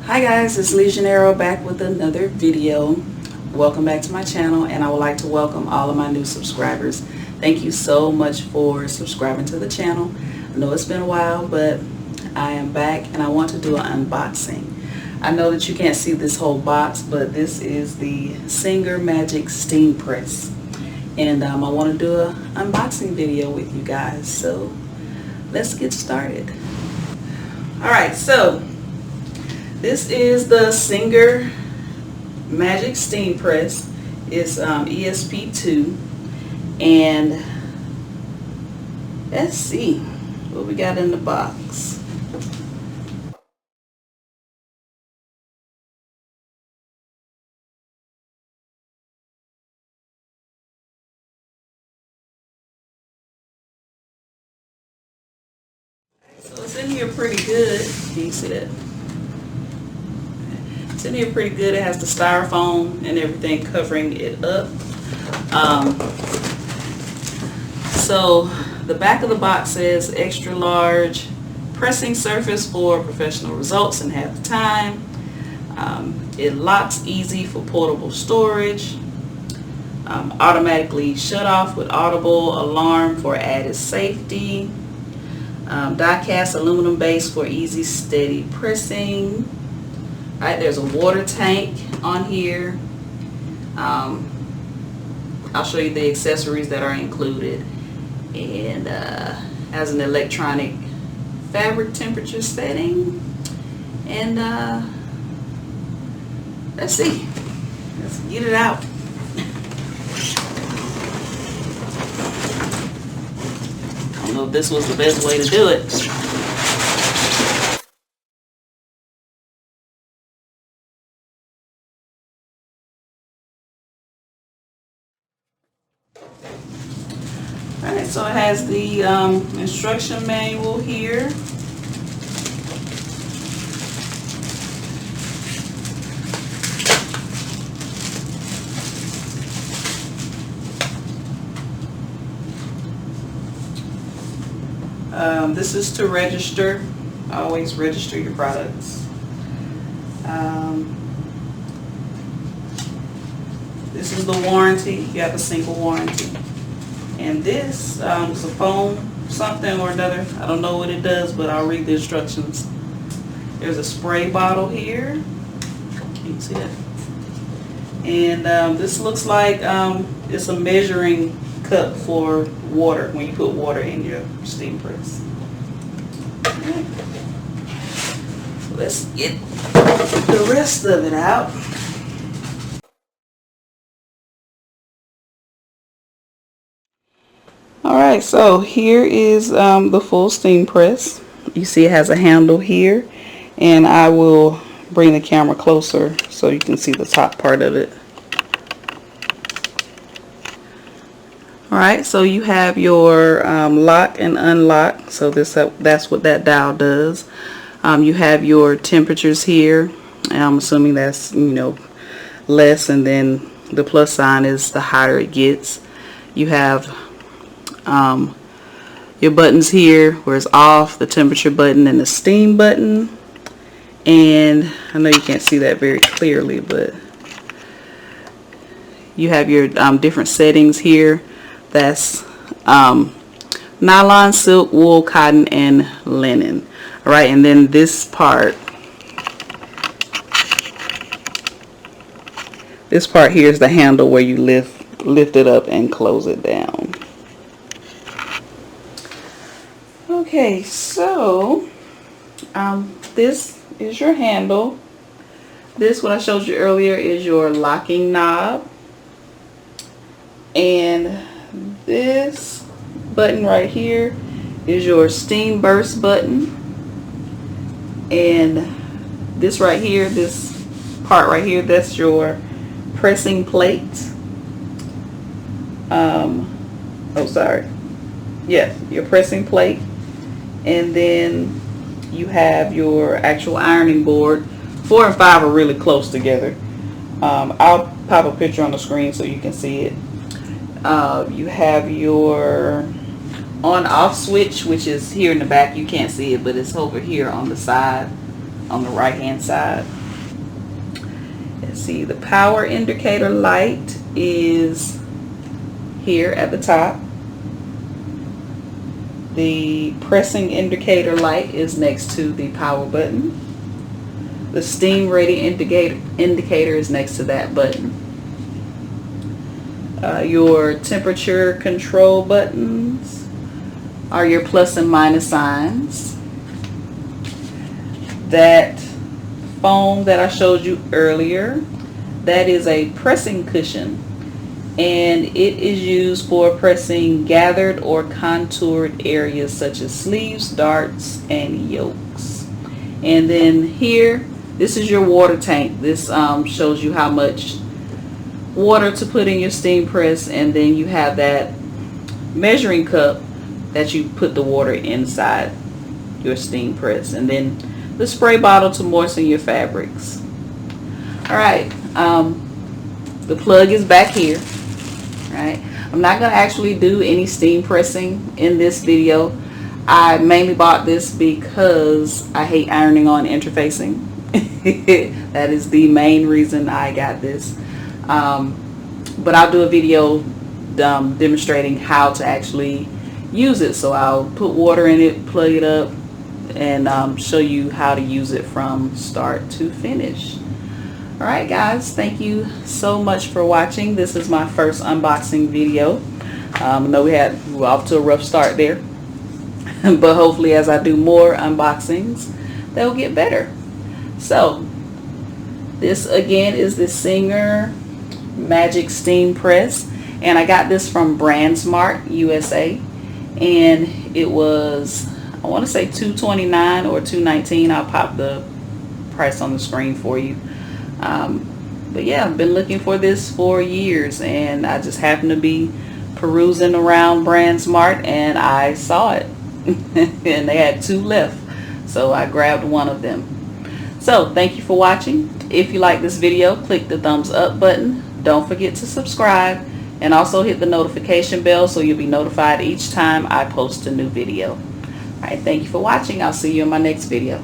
Hi guys, it's Legionero back with another video. Welcome back to my channel, and I would like to welcome all of my new subscribers. Thank you so much for subscribing to the channel. I know it's been a while, but I am back and I want to do an unboxing. I know that you can't see this whole box, but this is the Singer Magic Steam Press. And I want to do an unboxing video with you guys. So let's get started. Alright, so this is the Singer Magic Steam Press. It's ESP2, and let's see what we got in the box. So it's in here pretty good. Can you see that? It's in here pretty good. It has the styrofoam and everything covering it up. So the back of the box says extra large pressing surface for professional results in half the time. It locks easy for portable storage. Automatically shut off with audible alarm for added safety. Die cast aluminum base for easy steady pressing. Alright, there's a water tank on here. I'll show you the accessories that are included. And has an electronic fabric temperature setting. And let's see. Let's get it out. I don't know if this was the best way to do it. Alright, so it has the instruction manual here. This is to register. Always register your products. This is the warranty. You have a single warranty. And this is a foam something or another. I don't know what it does, but I'll read the instructions. There's a spray bottle here. Can you see that? And this looks like it's a measuring cup for water when you put water in your steam press. Okay. So let's get the rest of it out. Alright, so here is the full steam press. You see it has a handle here, and I will bring the camera closer so you can see the top part of it. Alright, so you have your lock and unlock, so that's what that dial does. You have your temperatures here, and I'm assuming that's, you know, less, and then the plus sign is the higher it gets. You have your buttons here where it's off, the temperature button and the steam button. And I know you can't see that very clearly, but you have your different settings here. That's nylon, silk, wool, cotton, and linen. Alright, and then this part here is the handle where you lift it up and close it down. Okay, so this is your handle. This, what I showed you earlier, is your locking knob. And this button right here is your steam burst button. And this right here, this part right here, that's your pressing plate. Your pressing plate. And then you have your actual ironing board. 4 and 5 are really close together. I'll pop a picture on the screen so you can see it. You have your on-off switch, which is here in the back. You can't see it, but it's over here on the side. on the right hand side. Let's see, the power indicator light is here at the top. The pressing indicator light is next to the power button. The steam ready indicator is next to that button. Your temperature control buttons are your plus and minus signs. That foam that I showed you earlier, that is a pressing cushion, and it is used for pressing gathered or contoured areas such as sleeves, darts, and yokes. And then here, this is your water tank. This shows you how much water to put in your steam press, and then you have that measuring cup that you put the water inside your steam press, and then the spray bottle to moisten your fabrics. Alright, the plug is back here. Right, I'm not going to actually do any steam pressing in this video. I mainly bought this because I hate ironing on interfacing. That is the main reason I got this. But I'll do a video demonstrating how to actually use it. So I'll put water in it, plug it up, and show you how to use it from start to finish. Alright guys, thank you so much for watching. This is my first unboxing video. I know we're off to a rough start there, but hopefully as I do more unboxings, they'll get better. So this again is the Singer Magic Steam Press, and I got this from BrandsMart USA, and it was, I want to say $229 or $219. I'll pop the price on the screen for you. But yeah, I've been looking for this for years, and I just happened to be perusing around BrandsMart and I saw it and they had 2 left, so I grabbed one of them. So thank you for watching. If you like this video, click the thumbs up button. Don't forget to subscribe, and also hit the notification bell so you'll be notified each time I post a new video. Alright, thank you for watching. I'll see you in my next video.